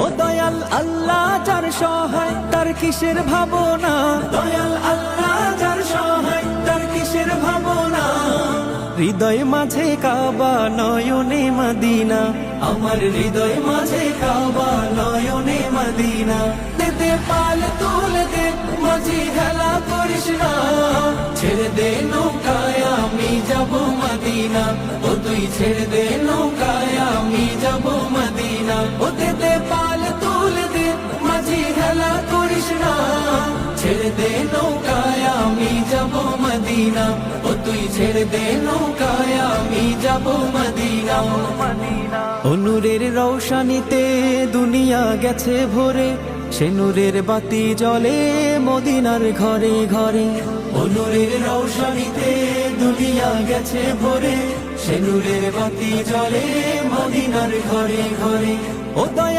ও দয়াল আল্লাহ যার সহায় তার কিসের ভাবনা, দয়াল আল্লাহ যার সহায় তার কিসের ভাবনা। হৃদয় মাঝে কাবা নয়নে মদিনা, আমার হৃদয় মাঝে কাবা নয়নে মদিনা। দে পাল তুলে দে মাঝি হেলা করিস না, ছেড়ে দে নৌকায় আমি যাব মদিনা। ও তুই ছেড়ে দে নৌকায় আমি যাব মদিনা। ও দে পাল তুলে দে মাঝি হেলা করিস না, ছেড়ে দে নৌকায় আমি যাব মদিনা। ও তুই ছেড়ে দে নৌকায় আমি যাব মদিনা। ও নূরের রৌশনীতে দুনিয়া গেছে ভরে, সে নূরের বাতি জ্বলে মদিনার ঘরে ঘরে। ও নূরের রৌশনীতে দুনিয়া গেছে ভরে, সে নূরের বাতি জ্বলে মদিনার ঘরে ঘরে। ও দয়া